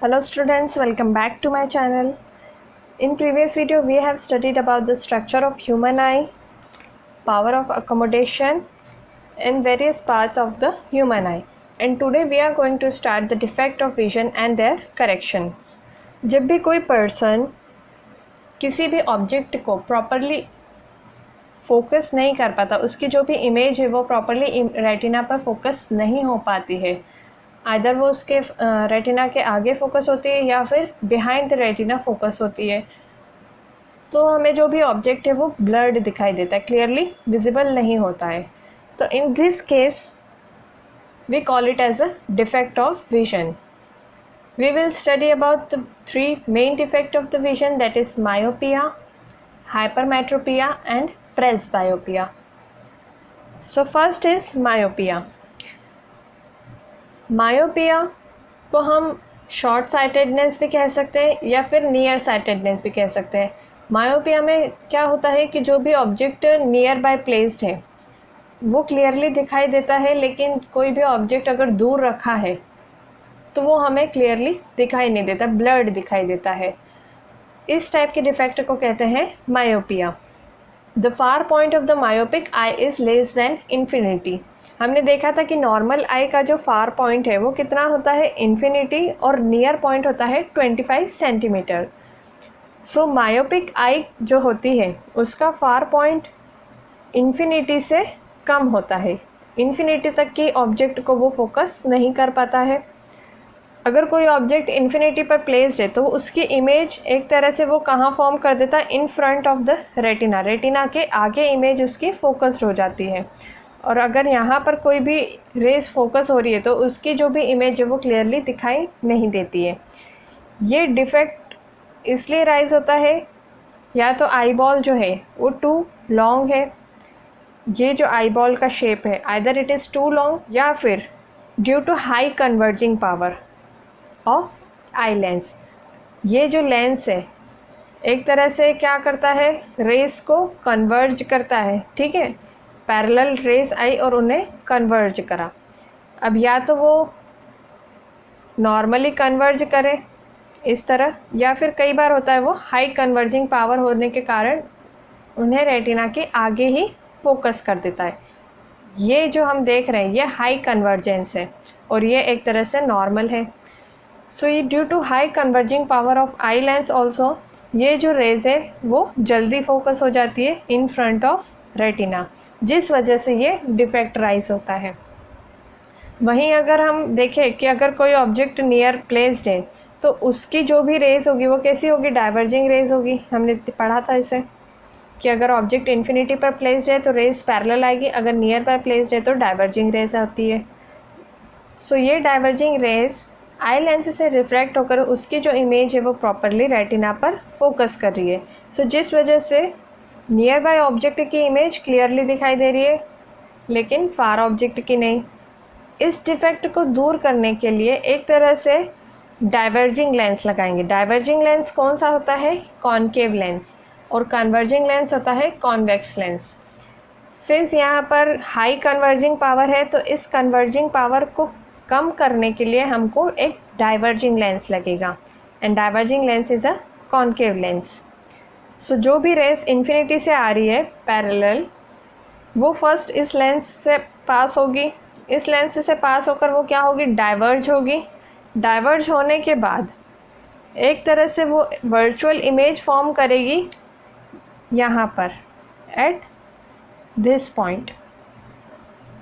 Hello students, welcome back to my channel. In previous video we have studied about the structure of human eye, power of accommodation in various parts of the human eye, and today we are going to start the defect of vision and their corrections. जब भी कोई person किसी भी object को properly focus नहीं कर पाता, उसकी जो भी इमेज है वो प्रॉपरली रेटिना पर फोकस नहीं हो पाती है, आइदर वो उसके रेटिना के आगे फोकस होती है या फिर बिहाइंड द रेटिना फोकस होती है, तो हमें जो भी ऑब्जेक्ट है वो ब्लर्ड दिखाई देता है, क्लियरली विजिबल नहीं होता है. तो in this case we call it as a defect of vision. We will study about the three main defects of the vision, that is myopia, hypermetropia and presbyopia. So first is myopia. Myopia को हम short sightedness भी कह सकते हैं या फिर near sightedness भी कह सकते हैं. मायोपिया में क्या होता है कि जो भी ऑब्जेक्ट नियर बाय प्लेस्ड है वो क्लियरली दिखाई देता है, लेकिन कोई भी ऑब्जेक्ट अगर दूर रखा है तो वो हमें क्लियरली दिखाई नहीं देता, ब्लर्ड दिखाई देता है. इस टाइप के डिफेक्ट को कहते हैं myopia. The far point of the myopic I is less than infinity. हमने देखा था कि नॉर्मल आई का जो फार पॉइंट है वो कितना होता है, इन्फिनिटी, और नियर पॉइंट होता है 25 सेंटीमीटर. सो मायोपिक आई जो होती है उसका फार पॉइंट इन्फिनिटी से कम होता है, इन्फिनिटी तक की ऑब्जेक्ट को वो फोकस नहीं कर पाता है. अगर कोई ऑब्जेक्ट इन्फिनिटी पर प्लेस्ड है तो उसकी इमेज एक तरह से वो कहाँ फॉर्म कर देता है, in front of the retina, retina के आगे इमेज उसकी फोकस्ड हो जाती है. और अगर यहाँ पर कोई भी रेस फोकस हो रही है तो उसकी जो भी इमेज है वो क्लियरली दिखाई नहीं देती है. ये डिफेक्ट इसलिए राइज होता है, या तो आई बॉल जो है वो टू लॉन्ग है, ये जो आई बॉल का शेप है either it is too long, या फिर due to high converging power of eye lens. ये जो लेंस है एक तरह से क्या करता है, रेस को कन्वर्ज करता है, ठीक है, पैरेलल रेस आई और उन्हें कन्वर्ज करा. अब या तो वो नॉर्मली कन्वर्ज करे इस तरह, या फिर कई बार होता है वो हाई कन्वर्जिंग पावर होने के कारण उन्हें रेटिना के आगे ही फोकस कर देता है. ये जो हम देख रहे हैं ये हाई कन्वर्जेंस है और ये एक तरह से नॉर्मल है. सो ये due to high converging power of eye lens also ये जो रेज है वो जल्दी फोकस हो जाती है इन फ्रंट ऑफ रेटिना, जिस वजह से ये डिफेक्ट राइज होता है. वहीं अगर हम देखें कि अगर कोई ऑब्जेक्ट नियर प्लेस्ड है तो उसकी जो भी रेज होगी वो कैसी होगी, डाइवर्जिंग रेज होगी. हमने पढ़ा था इसे कि अगर ऑब्जेक्ट इन्फिनिटी पर प्लेस्ड है तो रेज पैरेलल आएगी, अगर नियर पर प्लेस्ड है तो डाइवर्जिंग रेज आती है. सो ये डाइवर्जिंग रेज आई लेंस से रिफ्रैक्ट होकर उसकी जो इमेज है वो प्रॉपरली रेटिना पर फोकस कर रही है. सो जिस वजह से नियर बाय ऑब्जेक्ट की इमेज क्लियरली दिखाई दे रही है लेकिन फार ऑब्जेक्ट की नहीं. इस डिफेक्ट को दूर करने के लिए एक तरह से डाइवर्जिंग लेंस लगाएंगे. डाइवर्जिंग लेंस कौन सा होता है, कॉनकेव लेंस, और कन्वर्जिंग लेंस होता है कॉन्वेक्स लेंस. सिंस यहाँ पर हाई कन्वर्जिंग पावर है तो इस कन्वर्जिंग पावर को कम करने के लिए हमको एक डाइवर्जिंग लेंस लगेगा, and diverging lens is a concave lens. So जो भी रेस इन्फिनिटी से आ रही है पैरेलल वो फर्स्ट इस लेंस से पास होगी, इस लेंस से पास होकर वो क्या होगी, डाइवर्ज होगी. डाइवर्ज होने के बाद एक तरह से वो वर्चुअल इमेज फॉर्म करेगी यहाँ पर एट दिस पॉइंट,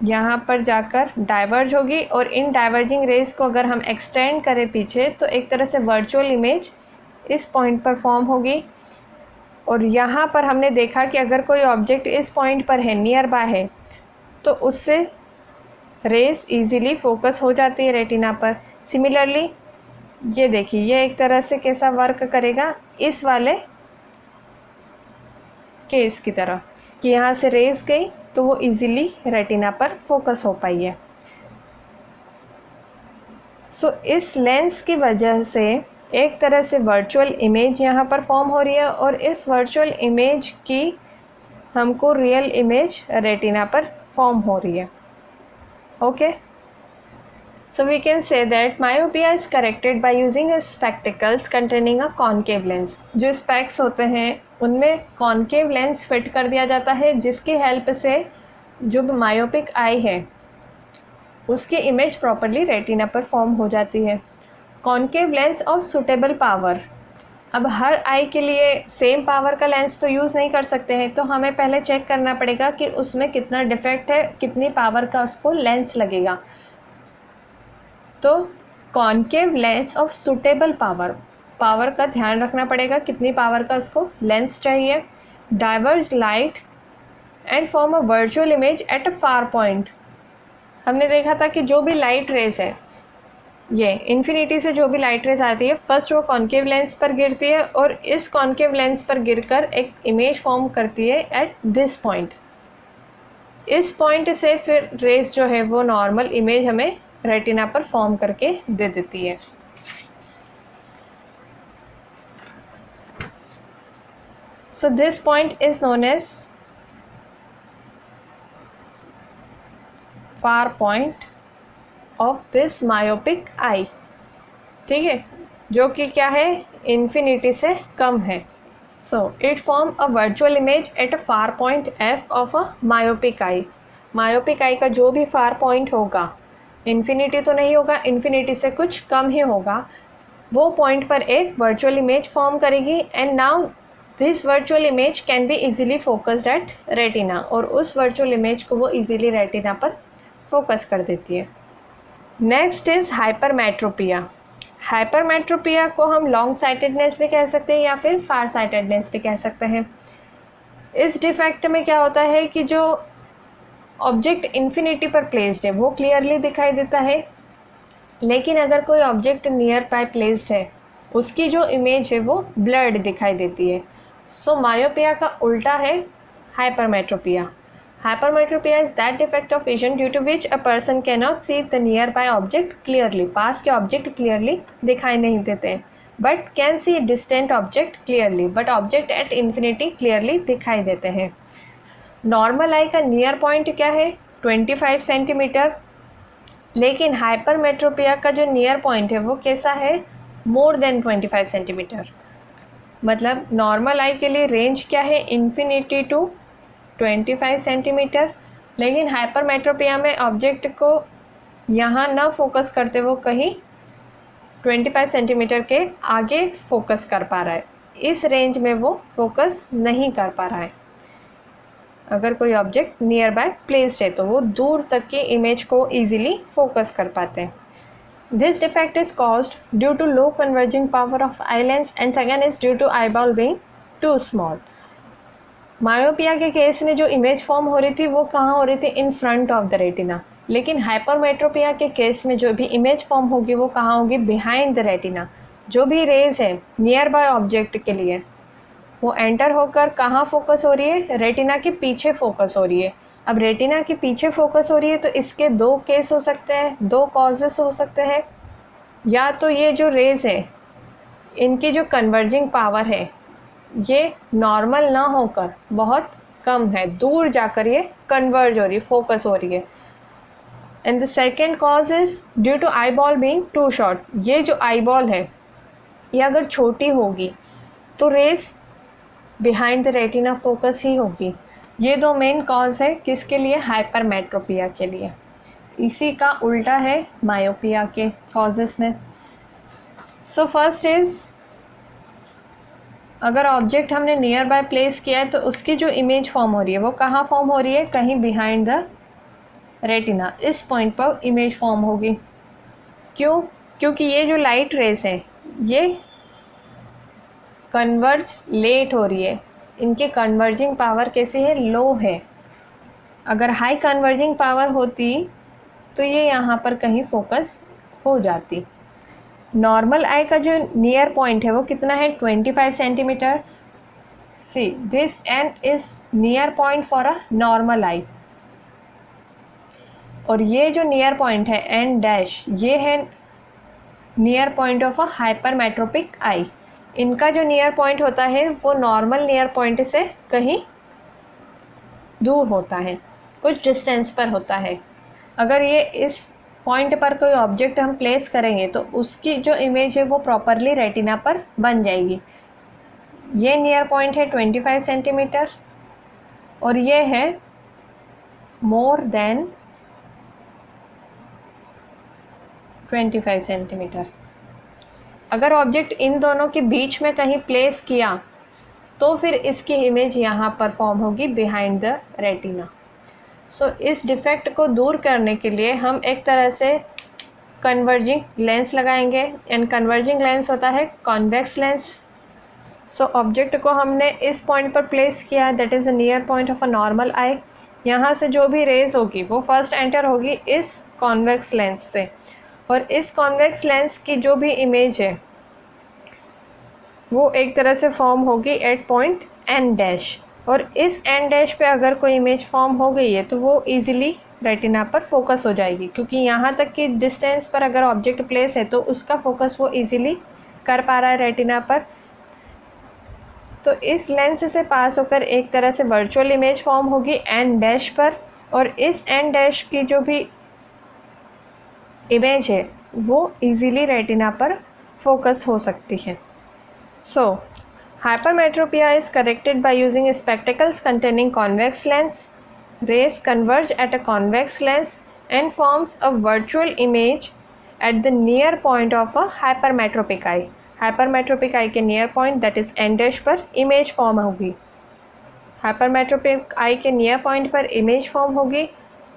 यहाँ पर जाकर डाइवर्ज होगी, और इन डाइवर्जिंग रेस को अगर हम एक्सटेंड करें पीछे तो एक तरह से वर्चुअल इमेज इस पॉइंट पर फॉर्म होगी. और यहाँ पर हमने देखा कि अगर कोई ऑब्जेक्ट इस पॉइंट पर है, नियर बाय है, तो उससे रेस इजीली फोकस हो जाती है रेटिना पर. सिमिलरली ये देखिए, ये एक तरह से कैसा वर्क करेगा इस वाले केस की तरह कि यहाँ से रेस गई तो वो इजीली रेटिना पर फोकस हो पाई है. सो इस लेंस की वजह से एक तरह से वर्चुअल इमेज यहाँ पर फॉर्म हो रही है, और इस वर्चुअल इमेज की हमको रियल इमेज रेटिना पर फॉर्म हो रही है. Okay, So we can say that myopia is corrected by using a spectacles containing a concave lens. जो स्पेक्स होते हैं उनमें कॉन्केव लेंस फिट कर दिया जाता है, जिसकी हेल्प से जो मायोपिक आई है उसकी इमेज प्रॉपरली रेटिना पर फॉर्म हो जाती है. Concave lens of suitable power. अब हर आई के लिए सेम पावर का लेंस तो यूज़ नहीं कर सकते हैं, तो हमें पहले चेक करना पड़ेगा कि उसमें कितना डिफेक्ट है, कितनी पावर का उसको लेंस लगेगा. तो concave lens of suitable power, power का ध्यान रखना पड़ेगा, कितनी पावर का उसको लेंस चाहिए. Diverge light and form a virtual image at a far point. हमने देखा था कि जो भी लाइट रेज है, ये इन्फिनिटी से जो भी लाइट रेज आती है, फर्स्ट वो कॉन्केव लेंस पर गिरती है और इस कॉन्केव लेंस पर गिरकर एक इमेज फॉर्म करती है एट दिस पॉइंट. इस पॉइंट से फिर रेज जो है वो नॉर्मल इमेज हमें रेटिना पर फॉर्म करके दे देती है. So this point is known as far point of this myopic eye. ठीक है, जो कि क्या है, इन्फिनिटी से कम है. So it form a virtual image at a far point F of a myopic eye. Myopic eye का जो भी फार पॉइंट होगा, इन्फिनिटी तो नहीं होगा, इन्फिनिटी से कुछ कम ही होगा, वो पॉइंट पर एक वर्चुअल इमेज फॉर्म करेगी. And now this virtual image can be easily focused at retina, और उस वर्चुअल इमेज को वो इजीली रेटिना पर फोकस कर देती है. Next is hypermetropia. हाइपरमेट्रोपिया को हम लॉन्ग साइटेडनेस भी कह सकते हैं या फिर फार साइटेडनेस भी कह सकते हैं. इस डिफेक्ट में क्या होता है कि जो ऑब्जेक्ट इन्फिनिटी पर प्लेस्ड है वो क्लियरली दिखाई देता है, लेकिन अगर कोई ऑब्जेक्ट नियर बाय प्लेस्ड है उसकी जो इमेज है वो ब्लर्ड दिखाई देती है. सो मायोपिया का उल्टा है hypermetropia. Hypermetropia is that defect of vision due to which a person cannot see the nearby object clearly. पास के ऑब्जेक्ट क्लियरली दिखाई नहीं देते, but can see distant object clearly, but object at infinity clearly दिखाई देते हैं. Normal आई का near point क्या है, 25 सेंटीमीटर, लेकिन हाइपरमेट्रोपिया का जो नियर पॉइंट है वो कैसा है, मोर देन 25 सेंटीमीटर. मतलब नॉर्मल आई के लिए रेंज क्या है, इन्फिनिटी टू 25 सेंटीमीटर, लेकिन हाइपरमेट्रोपिया में ऑब्जेक्ट को यहाँ ना फोकस करते वो कहीं 25 सेंटीमीटर के आगे फोकस कर पा रहा है. इस रेंज में वो फोकस नहीं कर पा रहा है. अगर कोई ऑब्जेक्ट नियर बाय प्लेस्ड है तो वो दूर तक की इमेज को ईजिली फोकस कर पाते हैं. This defect is caused due to low converging power of eye lens and second is due to eye ball being too small. Myopia के केस में जो इमेज फॉर्म हो रही थी वो कहाँ हो रही थी, in front of the retina, लेकिन हाइपरमेट्रोपिया के केस में जो भी इमेज फॉर्म होगी वो कहाँ होगी, बिहाइंड द रेटिना. जो भी रेज है नियर बाय ऑब्जेक्ट के लिए वो एंटर होकर कहाँ फोकस हो रही है, रेटिना के पीछे फोकस हो रही है. अब रेटिना के पीछे फोकस हो रही है तो इसके दो केस हो सकते हैं, दो कॉजेस हो सकते हैं. या तो ये जो रेज है इनकी जो कन्वर्जिंग पावर है ये नॉर्मल ना होकर बहुत कम है, दूर जाकर ये कन्वर्ज हो रही है, फोकस हो रही है. And the second cause is due to eye ball being too short. ये जो आई बॉल है ये अगर छोटी होगी तो rays behind the retina focus ही होगी. ये दो मेन कॉज है किसके लिए, हाइपरमेट्रोपिया के लिए. इसी का उल्टा है मायोपिया के कॉजेस में. सो फर्स्ट इज़, अगर ऑब्जेक्ट हमने नियर बाय प्लेस किया है तो उसकी जो इमेज फॉर्म हो रही है वो कहाँ फॉर्म हो रही है, कहीं बिहाइंड द रेटिना. इस पॉइंट पर इमेज फॉर्म होगी. क्यों, क्योंकि ये जो लाइट रेज है ये कन्वर्ज लेट हो रही है, इनकी कन्वर्जिंग पावर कैसी है, लो है. अगर हाई कन्वर्जिंग पावर होती तो ये यहाँ पर कहीं फोकस हो जाती. नॉर्मल आई का जो नियर पॉइंट है वो कितना है, 25 centimetre. See this end is near point for a normal eye, और ये जो नियर पॉइंट है एन डैश, ये है near point of a hypermetropic eye. इनका जो नियर पॉइंट होता है वो नॉर्मल नियर पॉइंट से कहीं दूर होता है, कुछ डिस्टेंस पर होता है. अगर ये इस पॉइंट पर कोई ऑब्जेक्ट हम प्लेस करेंगे तो उसकी जो इमेज है वो प्रॉपरली रेटिना पर बन जाएगी। ये नियर पॉइंट है 25 सेंटीमीटर और ये है मोर देन 25 सेंटीमीटर। अगर ऑब्जेक्ट इन दोनों के बीच में कहीं प्लेस किया तो फिर इसकी इमेज यहाँ पर फॉर्म होगी बिहाइंड द रेटिना। सो इस डिफेक्ट को दूर करने के लिए हम एक तरह से कन्वर्जिंग लेंस लगाएंगे, एंड कन्वर्जिंग लेंस होता है कॉन्वेक्स लेंस। सो ऑब्जेक्ट को हमने इस पॉइंट पर प्लेस किया, that is the near point of a normal eye. यहाँ से जो भी रेज होगी वो फर्स्ट एंटर होगी इस कॉन्वेक्स लेंस से, और इस कॉन्वेक्स लेंस की जो भी इमेज है वो एक तरह से फॉर्म होगी एट पॉइंट एन डैश, और इस एन डैश पे अगर कोई इमेज फॉर्म हो गई है तो वो इजीली रेटिना पर फोकस हो जाएगी, क्योंकि यहाँ तक की डिस्टेंस पर अगर ऑब्जेक्ट प्लेस है तो उसका फोकस वो इजीली कर पा रहा है रेटिना पर। तो इस लेंस से पास होकर एक तरह से वर्चुअल इमेज फॉर्म होगी एन डैश पर, और इस एन डैश की जो भी इमेज है वो इजीली रेटिना पर फोकस हो सकती है। So, hypermetropia is corrected by using spectacles containing convex lens. Rays converge at a convex lens and forms a virtual image at the near point of a hypermetropic eye. Hypermetropic eye के near point that is n dash पर image form होगी। Hypermetropic eye के near point पर image form होगी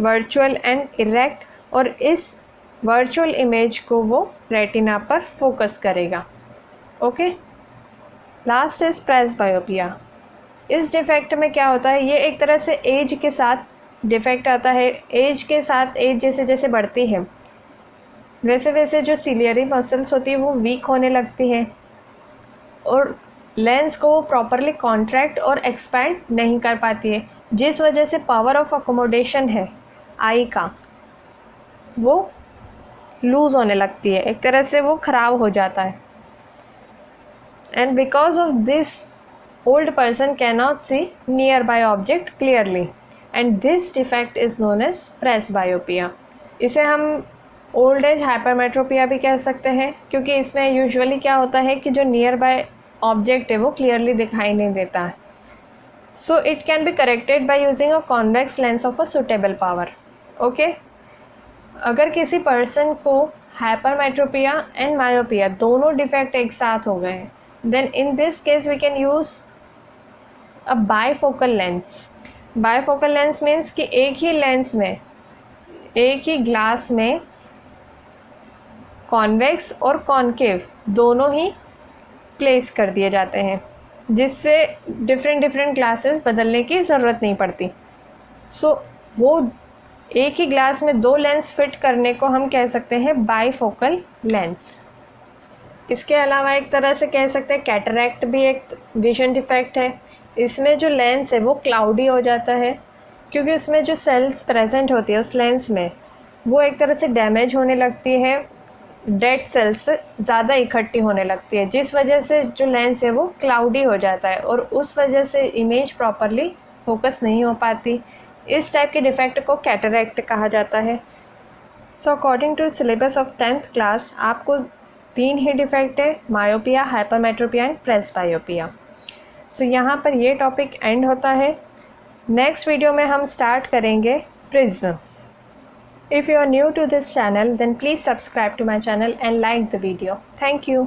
virtual and erect, और इस virtual image को वो retina पर focus करेगा। Okay? Last is presbyopia. इस डिफेक्ट में क्या होता है, ये एक तरह से एज के साथ डिफेक्ट आता है। एज के साथ एज जैसे जैसे बढ़ती है वैसे वैसे जो सिलियरी मसल्स होती है वो वीक होने लगती है, और लेंस को वो प्रॉपरली कॉन्ट्रैक्ट और एक्सपैंड नहीं कर पाती है, जिस वजह से पावर ऑफ अकोमोडेशन है आई का वो लूज़ होने लगती है, एक तरह से वो ख़राब हो जाता है। And because of this, old person cannot see nearby object clearly, and this defect is known as presbyopia. इसे हम old age hypermetropia भी कह सकते हैं, क्योंकि इसमें यूजुअली क्या होता है कि जो nearby object है वो क्लियरली दिखाई नहीं देता है। So it can be corrected by using a convex lens of a suitable power. Okay? अगर किसी पर्सन को hypermetropia and myopia दोनों डिफेक्ट एक साथ हो गए हैं, then in this case we can use a bifocal lens. Bifocal lens means कि एक ही लेंस में, एक ही ग्लास में कॉन्वेक्स और कॉन्केव दोनों ही प्लेस कर दिए जाते हैं, जिससे डिफरेंट ग्लासेस बदलने की ज़रूरत नहीं पड़ती। सो वो एक ही ग्लास में दो लेंस फिट करने को हम कह सकते हैं बाईफोकल लेंस। इसके अलावा एक तरह से कह सकते हैं कैटरैक्ट भी एक विजन डिफेक्ट है। इसमें जो लेंस है वो क्लाउडी हो जाता है, क्योंकि उसमें जो सेल्स प्रेजेंट होती है उस लेंस में वो एक तरह से डैमेज होने लगती है, डेड सेल्स ज़्यादा इकट्ठी होने लगती है, जिस वजह से जो लेंस है वो क्लाउडी हो जाता है, और उस वजह से इमेज प्रॉपरली फोकस नहीं हो पाती। इस टाइप के डिफेक्ट को कैटरैक्ट कहा जाता है। So according to syllabus of 10th class आपको 3 ही डिफेक्ट है, myopia, hypermetropia and presbyopia. So यहाँ पर ये टॉपिक एंड होता है। नेक्स्ट वीडियो में हम स्टार्ट करेंगे prism. If you are new to this channel then please subscribe to my channel and like the video. Thank you.